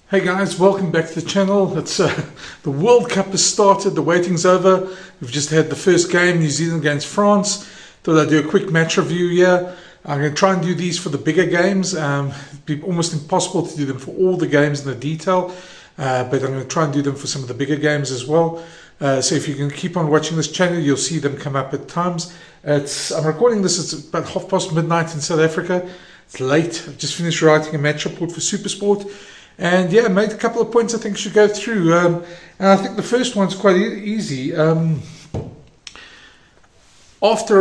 Hey guys, welcome back to the channel. It's the World Cup has started, the waiting's over. We've just had the first game, New Zealand against France. Thought I'd do a quick match review here. I'm going to try and do these for the bigger games. It'd be almost impossible to do them for all the games in the detail, but I'm going to try and do them for some of the bigger games as well. So if you can keep on watching this channel, you'll see them come up at times. I'm recording this, it's about midnight in South Africa. It's late. I've just finished writing a match report for Supersport. And yeah, made a couple of points I think should go through. And I think the first one's quite easy. After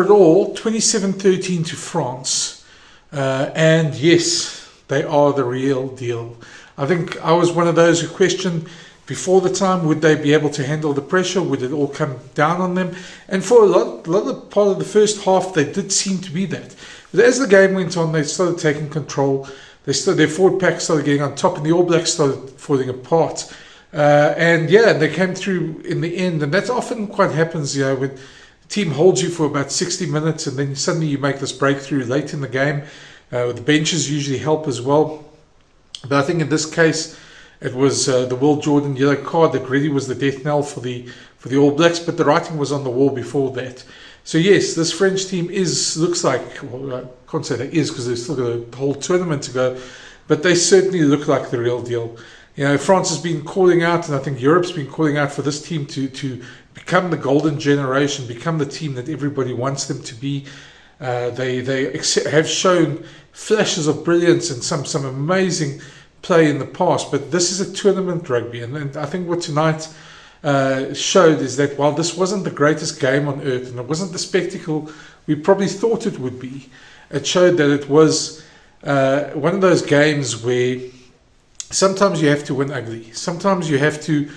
it all, 27-13 to France. And yes, they are the real deal. I think I was one of those who questioned before the time, would they be able to handle the pressure? Would it all come down on them? And for a lot of part of the first half, they did seem to be that. But as the game went on, they started taking control. Their forward pack started getting on top, and the All Blacks started falling apart. And yeah, they came through in the end, and that often quite happens, when the team holds you for about 60 minutes, and then suddenly you make this breakthrough late in the game. The benches usually help as well. But I think in this case, it was the Will Jordan yellow card that really was the death knell for the All Blacks, but the writing was on the wall before that. So yes, this French team looks like, well, I can't say they is because they've still got a whole tournament to go, but they certainly look like the real deal. France has been calling out, and I think Europe's been calling out for this team to become the golden generation, become the team that everybody wants them to be. They have shown flashes of brilliance and some amazing play in the past, but this is a tournament rugby, and I think what tonight showed is that while this wasn't the greatest game on earth and it wasn't the spectacle we probably thought it would be, it showed that it was one of those games where sometimes you have to win ugly, sometimes you have to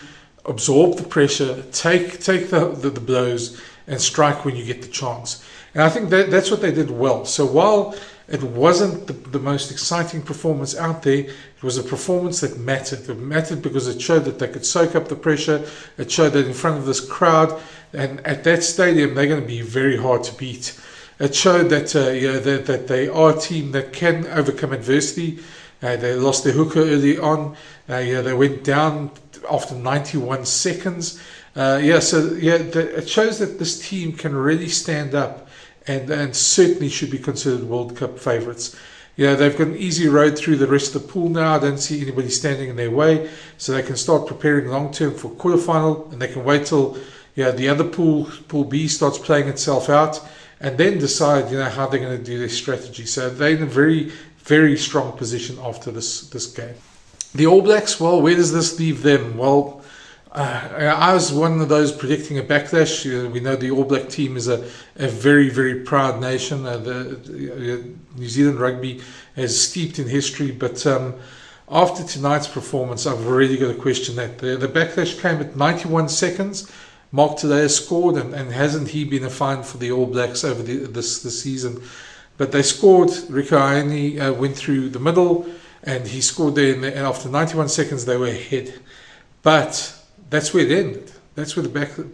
absorb the pressure, take the blows and strike when you get the chance. And I think that's what they did well. So while it wasn't the most exciting performance out there, it was a performance that mattered. It mattered because it showed that they could soak up the pressure. It showed that in front of this crowd and at that stadium, they're going to be very hard to beat. It showed that that they are a team that can overcome adversity. They lost their hooker early on. They went down after 91 seconds. It shows that this team can really stand up and certainly should be considered World Cup favourites. They've got an easy road through the rest of the pool now. I don't see anybody standing in their way, so they can start preparing long term for quarterfinal, and they can wait till the other pool B starts playing itself out, and then decide how they're going to do their strategy. So they're in a very, very strong position after this game. The All Blacks, well, where does this leave them? Well, I was one of those predicting a backlash. We know the All Black team is a very, very proud nation. New Zealand rugby is steeped in history, but after tonight's performance, I've really got to question that. The backlash came at 91 seconds. Mark Telea scored, and hasn't he been a find for the All Blacks over this season? But they scored. Rieko Ioane went through the middle, and he scored there, and after 91 seconds, they were ahead. But that's where it ended. That's where the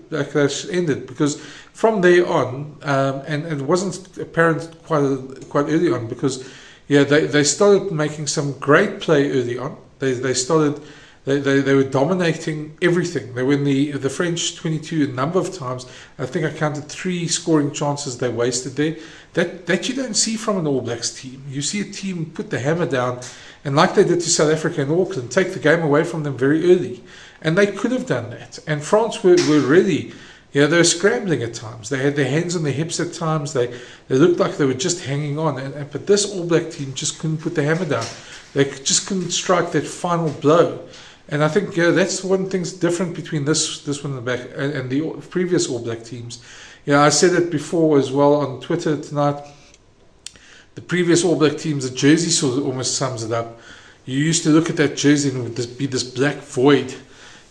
backlash ended, because from there on, and it wasn't apparent quite early on, because they started making some great play early on. They were dominating everything. They were in the French 22 a number of times. I think I counted 3 scoring chances they wasted there. That you don't see from an All Blacks team. You see a team put the hammer down, and like they did to South Africa and Auckland, take the game away from them very early. And they could have done that. And France were really, they were scrambling at times. They had their hands on their hips at times. They looked like they were just hanging on. But this All Black team just couldn't put the hammer down. They just couldn't strike that final blow. And I think that's one thing's different between this one and the previous All Black teams. I said it before as well on Twitter tonight. The previous All Black teams, the jersey sort of almost sums it up. You used to look at that jersey and it would be this black void.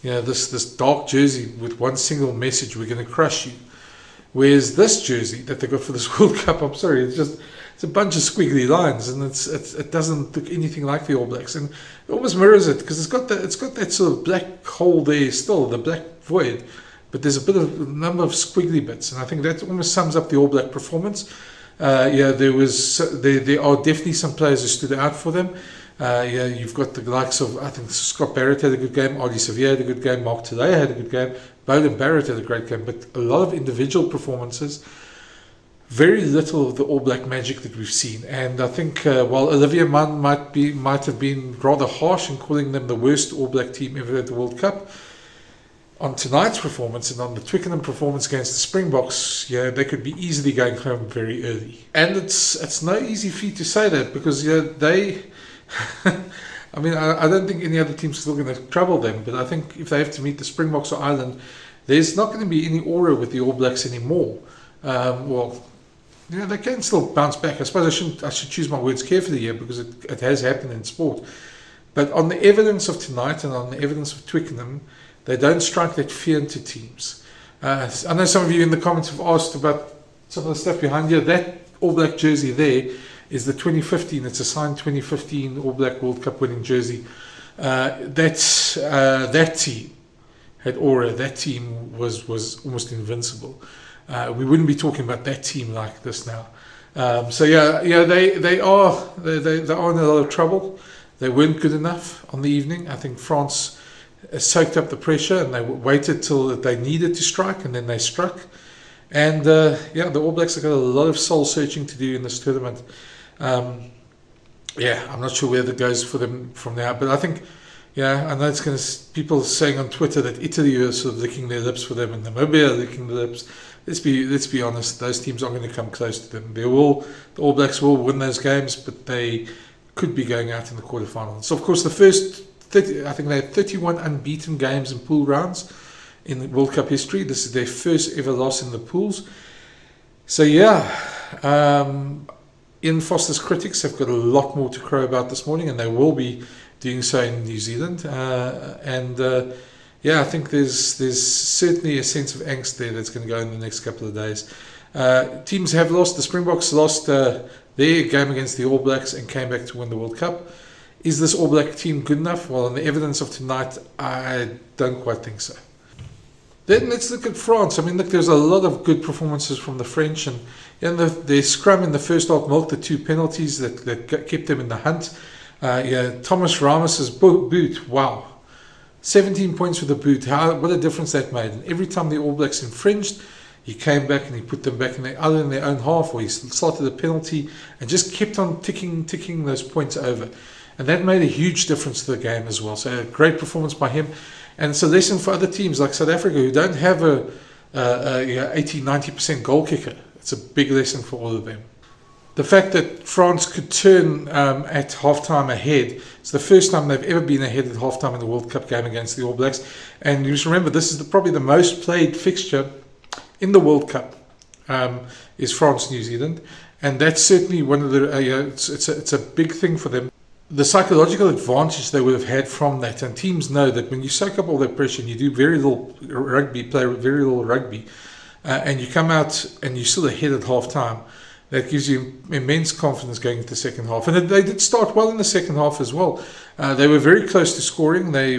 This dark jersey with one single message: we're going to crush you. Whereas this jersey that they got for this World Cup, I'm sorry, it's a bunch of squiggly lines, and it doesn't look anything like the All Blacks, and it almost mirrors it because it's got that sort of black hole there still, the black void, but there's a number of squiggly bits, and I think that almost sums up the All Black performance. There are definitely some players who stood out for them. Yeah, you've got the likes of, I think Scott Barrett had a good game, Ardie Savea had a good game, Mark Tulea had a good game, Bowden Barrett had a great game, but a lot of individual performances, very little of the All Black magic that we've seen. And I think while Olivia Munn might have been rather harsh in calling them the worst All Black team ever at the World Cup, on tonight's performance and on the Twickenham performance against the Springboks, yeah, they could be easily going home very early. And it's no easy feat to say that, because they I mean, I don't think any other team's still going to trouble them, but I think if they have to meet the Springboks or Ireland, there's not going to be any aura with the All Blacks anymore. Well, they can still bounce back. I suppose I should choose my words carefully here, because it has happened in sport. But on the evidence of tonight and on the evidence of Twickenham, they don't strike that fear into teams. I know some of you in the comments have asked about some of the stuff behind here. That All Black jersey there is the 2015. It's a signed 2015 All Black World Cup winning jersey. That team had aura. That team was almost invincible. We wouldn't be talking about that team like this now. So they are in a lot of trouble. They weren't good enough on the evening. I think France soaked up the pressure, and they waited till they needed to strike, and then they struck. And the All Blacks have got a lot of soul searching to do in this tournament. I'm not sure where that goes for them from now, but I think, I know it's going to, people saying on Twitter that Italy are sort of licking their lips for them, and Namibia are licking their lips. Let's be honest, those teams aren't going to come close to them. The All Blacks will win those games, but they could be going out in the quarterfinals. So of course the first 30, I think they had 31 unbeaten games in pool rounds in World Cup history. This is their first ever loss in the pools. So Ian Foster's critics have got a lot more to crow about this morning, and they will be doing so in New Zealand. I think there's certainly a sense of angst there that's going to go in the next couple of days. Teams have lost. The Springboks lost their game against the All Blacks and came back to win the World Cup. Is this All Black team good enough? Well, on the evidence of tonight, I don't quite think so. Then let's look at France. I mean, look, there's a lot of good performances from the French, and their scrum in the first half milked the 2 penalties that kept them in the hunt. Thomas Ramos's boot, wow. 17 points for the boot. What a difference that made. And every time the All Blacks infringed, he came back and he put them back either in their own half, or he slotted a penalty and just kept on ticking those points over. And that made a huge difference to the game as well. So a great performance by him. And it's a lesson for other teams like South Africa, who don't have a 80-90% goal kicker. It's a big lesson for all of them. The fact that France could turn at halftime ahead, it's the first time they've ever been ahead at halftime in the World Cup game against the All Blacks. And you just remember, this is probably the most played fixture in the World Cup, is France-New Zealand. And that's certainly one of the, it's a big thing for them. The psychological advantage they would have had from that, and teams know that when you soak up all that pressure and you do very little rugby, play very little rugby, and you come out and you're still ahead at half time, that gives you immense confidence going into the second half. And they did start well in the second half as well. They were very close to scoring. They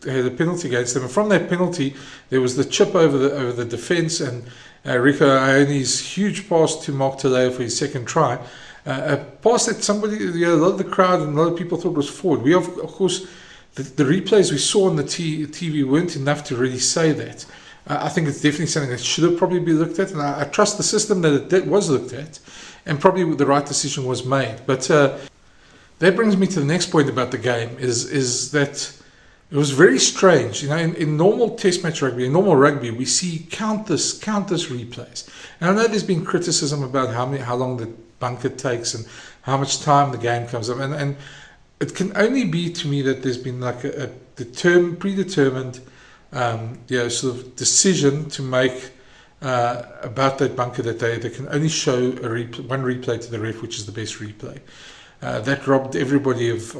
had a penalty against them, and from that penalty there was the chip over the defence, and Rico Ioane's huge pass to Mark Tulea for his second try. A pass that a lot of the crowd and a lot of people thought was forward. We of course, the replays we saw on the TV weren't enough to really say that. I think it's definitely something that should have probably been looked at, and I trust the system that it was looked at, and probably the right decision was made. But that brings me to the next point about the game, is that it was very strange. In normal test match rugby, in normal rugby, we see countless replays. And I know there's been criticism about how long the bunker takes and how much time the game comes up, and it can only be to me that there's been like a predetermined sort of decision to make about that bunker, that they can only show one replay to the ref, which is the best replay. That robbed everybody of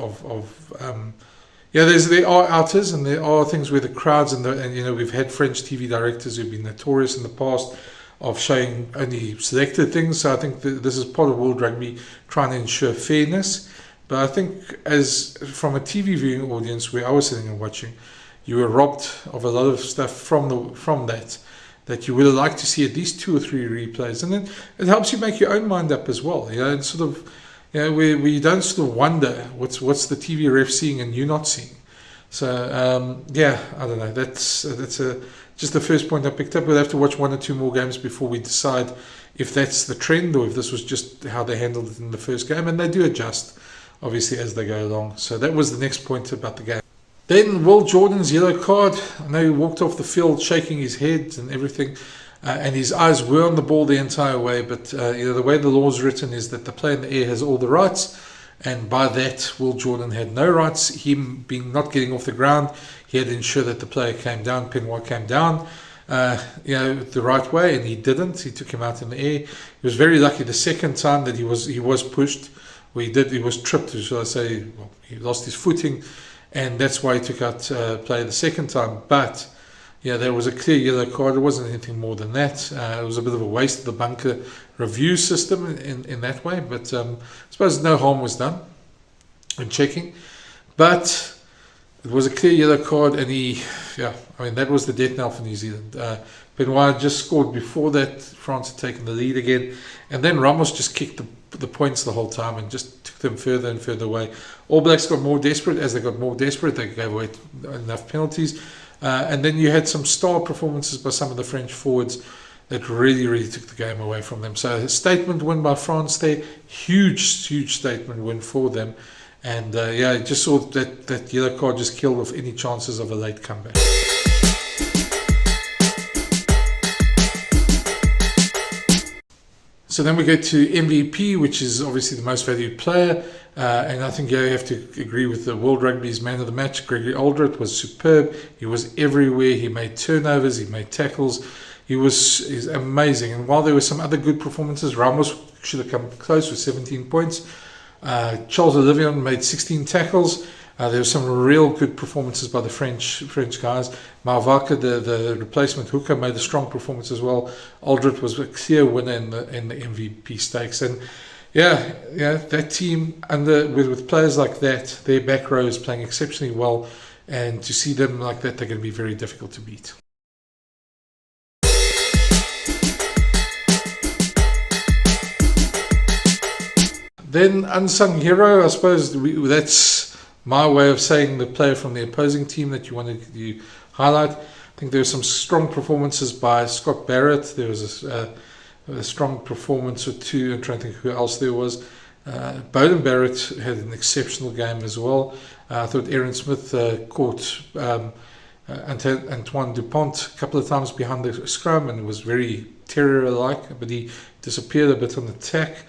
there are outers, and there are things where the crowds and we've had French TV directors who've been notorious in the past of showing only selected things. So I think this is part of World Rugby trying to ensure fairness. But I think, as from a TV viewing audience where I was sitting and watching, you were robbed of a lot of stuff from that you would have liked to see at least 2 or 3 replays, and then it helps you make your own mind up as well. And sort of, where you don't sort of wonder what's the TV ref seeing and you're not seeing. So I don't know. That's just the first point I picked up. We'll have to watch one or two more games before we decide if that's the trend or if this was just how they handled it in the first game. And they do adjust, obviously, as they go along. So that was the next point about the game. Then Will Jordan's yellow card. I know he walked off the field shaking his head and everything, and his eyes were on the ball the entire way. But the way the law is written is that the player in the air has all the rights, and by that, Will Jordan had no rights. Him being not getting off the ground, he had to ensure that the player came down, Penoir came down, the right way, and he didn't. He took him out in the air. He was very lucky the second time that he was pushed, where he was tripped, shall I say. Well, he lost his footing, and that's why he took out play the second time. But there was a clear yellow card. It wasn't anything more than that. It was a bit of a waste of the bunker review system in that way. But I suppose no harm was done in checking. But it was a clear yellow card, and that was the death knell for New Zealand. Penoir just scored before that. France had taken the lead again, and then Ramos just kicked the points the whole time and just took them further and further away. All Blacks got more desperate. As they got more desperate, they gave away enough penalties. And then you had some star performances by some of the French forwards that really, really took the game away from them. So a statement win by France there. Huge statement win for them. And just saw that yellow card just killed off any chances of a late comeback. So then we go to MVP, which is obviously the most valued player. And I think you have to agree with the World Rugby's man of the match. Gregory Aldred was superb. He was everywhere. He made turnovers. He made tackles. He's amazing. And while there were some other good performances, Ramos should have come close with 17 points. Charles Olivier made 16 tackles. There were some real good performances by the French guys. Marvaka, the replacement hooker, made a strong performance as well. Aldred was a clear winner in the MVP stakes. And that team with players like that, their back row is playing exceptionally well, and to see them like that, they're going to be very difficult to beat. Then unsung hero, I suppose that's my way of saying the player from the opposing team that you wanted to highlight. I think there were some strong performances by Scott Barrett. There was a strong performance or two. I'm trying to think who else there was. Beauden Barrett had an exceptional game as well. I thought Aaron Smith caught Antoine Dupont a couple of times behind the scrum, and it was very terrier-like, but he disappeared a bit on the attack.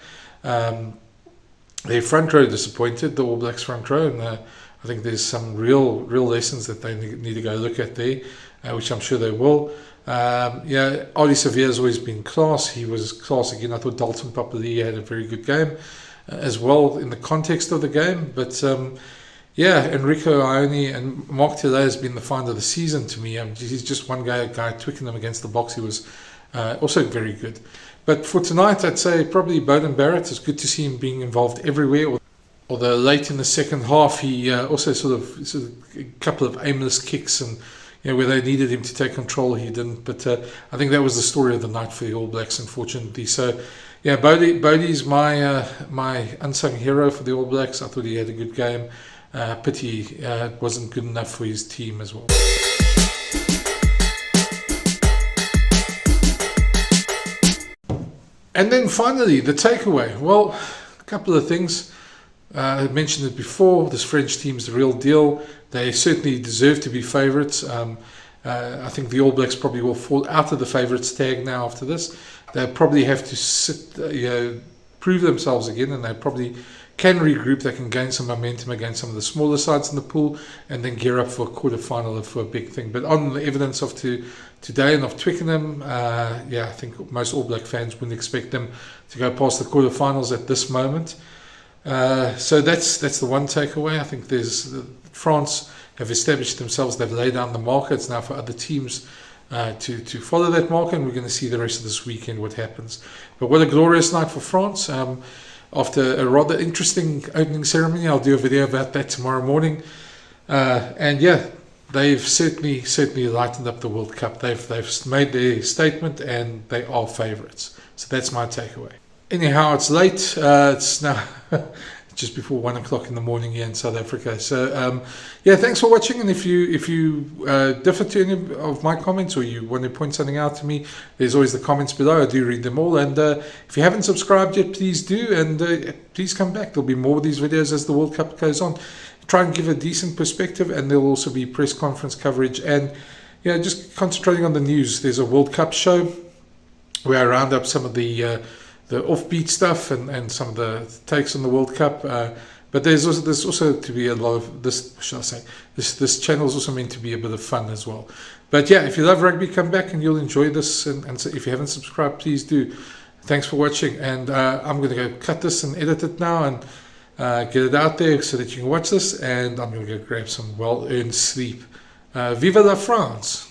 Their front row disappointed, the All Blacks front row, and I think there's some real lessons that they need to go look at there, which I'm sure they will. Ardie Savea has always been class. He was class again. I thought Dalton Papali'i had a very good game as well in the context of the game. But Enrico Ione and Mark Tilley has been the find of the season to me. He's just one guy Twickenham against the box. He was also very good. But for tonight, I'd say probably Beauden Barrett. It's good to see him being involved everywhere. Although late in the second half, he also sort of a couple of aimless kicks, and where they needed him to take control, he didn't. But I think that was the story of the night for the All Blacks, unfortunately. So, Bodie's my unsung hero for the All Blacks. I thought he had a good game. Pity it wasn't good enough for his team as well. And then finally, the takeaway. Well, a couple of things. I mentioned it before. This French team's the real deal. They certainly deserve to be favourites. I think the All Blacks probably will fall out of the favourites tag now after this. They'll probably have to sit, prove themselves again, and they probably can regroup. They can gain some momentum against some of the smaller sides in the pool, and then gear up for a quarter-final and for a big thing. But on the evidence of today and of Twickenham, I think most All Black fans wouldn't expect them to go past the quarter-finals at this moment. So that's the one takeaway. I think France have established themselves. They've laid down the marker. It's now for other teams to follow that marker, and we're going to see the rest of this weekend what happens. But what a glorious night for France. After a rather interesting opening ceremony, I'll do a video about that tomorrow morning. They've certainly lightened up the World Cup. They've made their statement, and they are favourites. So that's my takeaway. anyhow, it's late. It's now just before 1 o'clock in the morning here in South Africa. So yeah, thanks for watching. And if you differ to any of my comments, or you want to point something out to me, there's always the comments below. I do read them all. And if you haven't subscribed yet, please do. And please come back. There'll be more of these videos as the World Cup goes on. Try and give a decent perspective, and there'll also be press conference coverage and just concentrating on the news. There's a World Cup show where I round up some of the offbeat stuff and some of the takes on the World Cup. But there's also to be a lot of this. Shall I say this channel is also meant to be a bit of fun as well. But yeah, if you love rugby, come back and you'll enjoy this. And so if you haven't subscribed, please do. Thanks for watching. And I'm going to go cut this and edit it now and get it out there so that you can watch this. And I'm going to go grab some well-earned sleep. Viva la France!